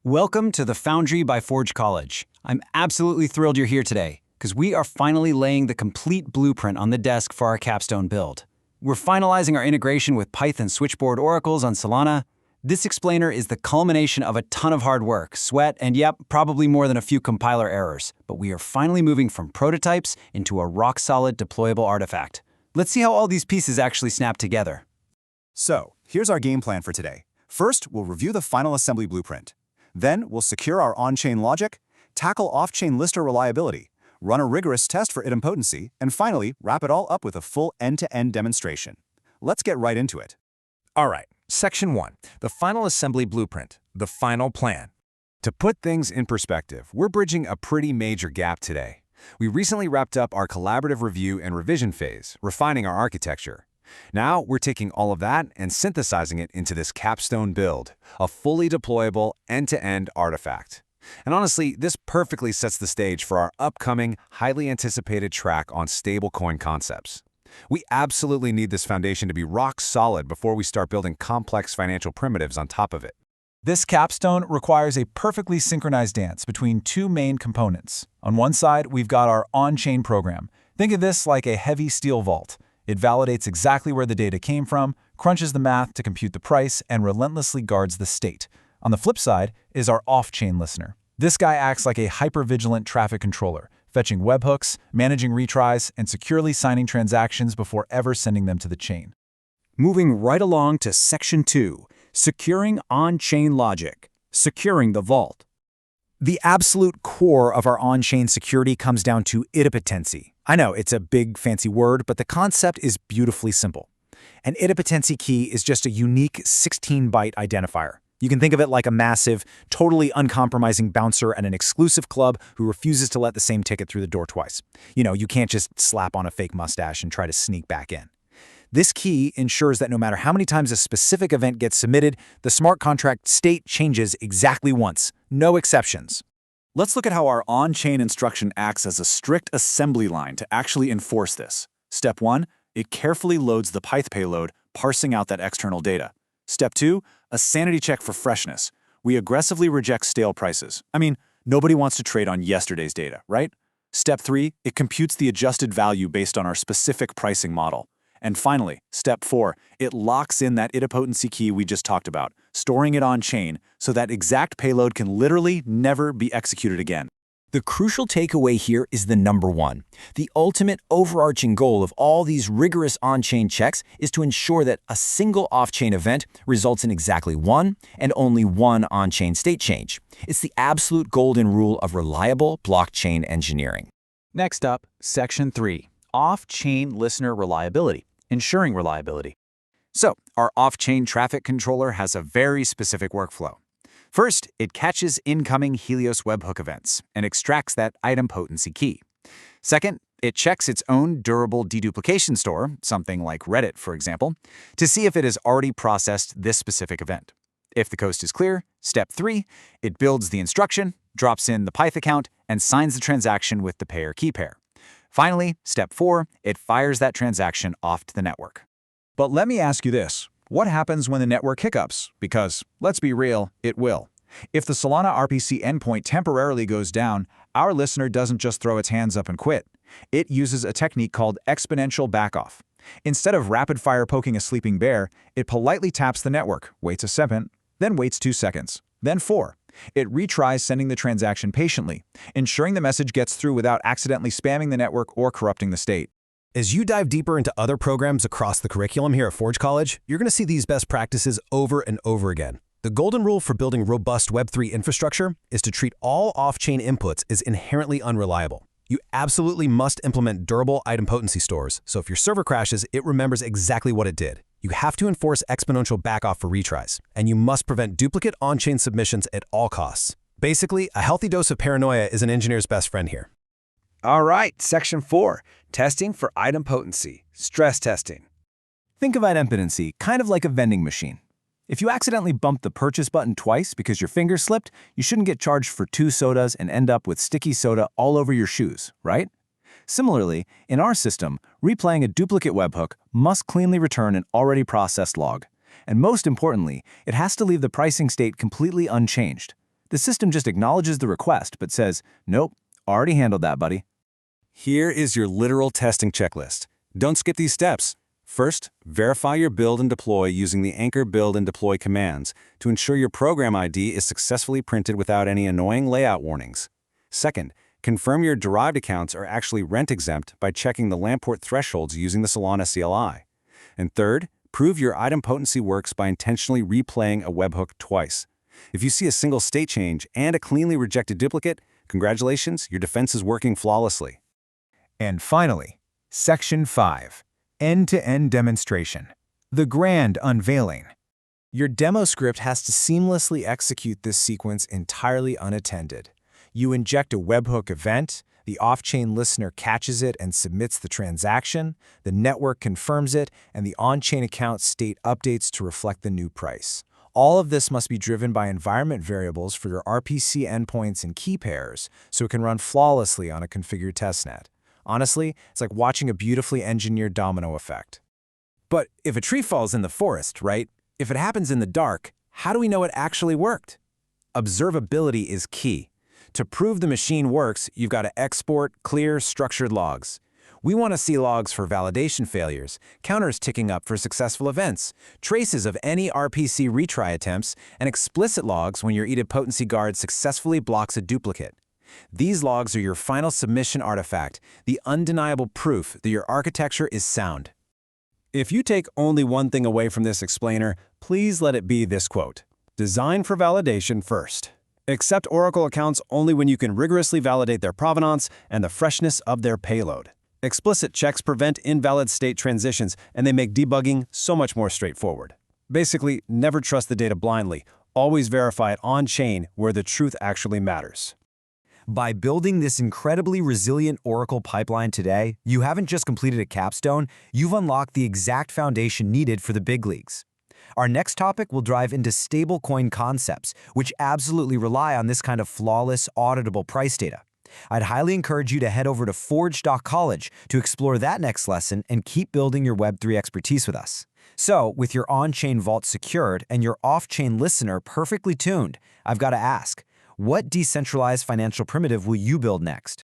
Welcome to the Foundry by Forge College. I'm absolutely thrilled you're here today, because we are finally laying the complete blueprint on the desk for our Capstone build. We're finalizing our integration with Pyth and Switchboard oracles on Solana. This explainer is the culmination of a ton of hard work, sweat, and yep, probably more than a few compiler errors. But we are finally moving from prototypes into a rock-solid deployable artifact. Let's see how all these pieces actually snap together. So, here's our game plan for today. First, we'll review the final assembly blueprint. Then, we'll secure our on-chain logic, tackle off-chain listener reliability, run a rigorous test for idempotency, and finally, wrap it all up with a full end-to-end demonstration. Let's get right into it. All right, Section 1, the final assembly blueprint, the final plan. To put things in perspective, we're bridging a pretty major gap today. We recently wrapped up our collaborative review and revision phase, refining our architecture. Now, we're taking all of that and synthesizing it into this Capstone build, a fully deployable, end-to-end artifact. And honestly, this perfectly sets the stage for our upcoming, highly anticipated track on stablecoin concepts. We absolutely need this foundation to be rock solid before we start building complex financial primitives on top of it. This capstone requires a perfectly synchronized dance between two main components. On one side, we've got our on-chain program. Think of this like a heavy steel vault. It validates exactly where the data came from, crunches the math to compute the price, and relentlessly guards the state. On the flip side is our off-chain listener. This guy acts like a hyper-vigilant traffic controller, fetching webhooks, managing retries, and securely signing transactions before ever sending them to the chain. Moving right along to Section 2, securing on-chain logic, securing the vault. The absolute core of our on-chain security comes down to idempotency. I know it's a big fancy word, but the concept is beautifully simple. An idempotency key is just a unique 16-byte identifier. You can think of it like a massive, totally uncompromising bouncer at an exclusive club who refuses to let the same ticket through the door twice. You can't just slap on a fake mustache and try to sneak back in. This key ensures that no matter how many times a specific event gets submitted, the smart contract state changes exactly once, no exceptions. Let's look at how our on-chain instruction acts as a strict assembly line to actually enforce this. Step 1, it carefully loads the Pyth payload, parsing out that external data. Step 2, a sanity check for freshness. We aggressively reject stale prices. Nobody wants to trade on yesterday's data, right? Step 3, it computes the adjusted value based on our specific pricing model. And finally, Step 4, it locks in that idempotency key we just talked about, storing it on-chain so that exact payload can literally never be executed again. The crucial takeaway here is the number one. The ultimate overarching goal of all these rigorous on-chain checks is to ensure that a single off-chain event results in exactly one and only one on-chain state change. It's the absolute golden rule of reliable blockchain engineering. Next up, Section 3, off-chain listener reliability, ensuring reliability. So, our off-chain traffic controller has a very specific workflow. First, it catches incoming Helios webhook events and extracts that idempotency key. Second, it checks its own durable deduplication store, something like Reddit, for example, to see if it has already processed this specific event. If the coast is clear, Step 3, it builds the instruction, drops in the Pyth account, and signs the transaction with the payer key pair. Finally, Step 4, it fires that transaction off to the network. But let me ask you this. What happens when the network hiccups? Because, let's be real, it will. If the Solana RPC endpoint temporarily goes down, our listener doesn't just throw its hands up and quit. It uses a technique called exponential backoff. Instead of rapid-fire poking a sleeping bear, it politely taps the network, waits a second, then waits 2 seconds, then 4. It retries sending the transaction patiently, ensuring the message gets through without accidentally spamming the network or corrupting the state. As you dive deeper into other programs across the curriculum here at Forge College, you're going to see these best practices over and over again. The golden rule for building robust Web3 infrastructure is to treat all off-chain inputs as inherently unreliable. You absolutely must implement durable idempotency stores, so if your server crashes, it remembers exactly what it did. You have to enforce exponential backoff for retries, and you must prevent duplicate on-chain submissions at all costs. Basically, a healthy dose of paranoia is an engineer's best friend here. All right, Section 4, testing for idempotency, stress testing. Think of idempotency kind of like a vending machine. If you accidentally bump the purchase button twice because your finger slipped, you shouldn't get charged for 2 sodas and end up with sticky soda all over your shoes, right? Similarly, in our system, replaying a duplicate webhook must cleanly return an already processed log. And most importantly, it has to leave the pricing state completely unchanged. The system just acknowledges the request but says, nope, already handled that, buddy. Here is your literal testing checklist. Don't skip these steps. First, verify your build and deploy using the anchor build and deploy commands to ensure your program ID is successfully printed without any annoying layout warnings. Second, confirm your derived accounts are actually rent-exempt by checking the Lamport thresholds using the Solana CLI. And third, prove your idempotency works by intentionally replaying a webhook twice. If you see a single state change and a cleanly rejected duplicate, congratulations, your defense is working flawlessly. And finally, Section 5, End-to-End Demonstration, the grand unveiling. Your demo script has to seamlessly execute this sequence entirely unattended. You inject a webhook event, the off-chain listener catches it and submits the transaction, the network confirms it, and the on-chain account state updates to reflect the new price. All of this must be driven by environment variables for your RPC endpoints and key pairs, so it can run flawlessly on a configured testnet. Honestly, it's like watching a beautifully engineered domino effect. But if a tree falls in the forest, right? If it happens in the dark, how do we know it actually worked? Observability is key. To prove the machine works, you've got to export clear, structured logs. We want to see logs for validation failures, counters ticking up for successful events, traces of any RPC retry attempts, and explicit logs when your idempotency guard successfully blocks a duplicate. These logs are your final submission artifact, the undeniable proof that your architecture is sound. If you take only one thing away from this explainer, please let it be this quote: "Design for validation first. Accept Oracle accounts only when you can rigorously validate their provenance and the freshness of their payload. Explicit checks prevent invalid state transitions, and they make debugging so much more straightforward. Basically, never trust the data blindly. Always verify it on-chain where the truth actually matters." By building this incredibly resilient Oracle pipeline today, you haven't just completed a capstone, you've unlocked the exact foundation needed for the big leagues. Our next topic will dive into stablecoin concepts, which absolutely rely on this kind of flawless, auditable price data. I'd highly encourage you to head over to forge.college to explore that next lesson and keep building your Web3 expertise with us. So, with your on-chain vault secured and your off-chain listener perfectly tuned, I've got to ask, what decentralized financial primitive will you build next?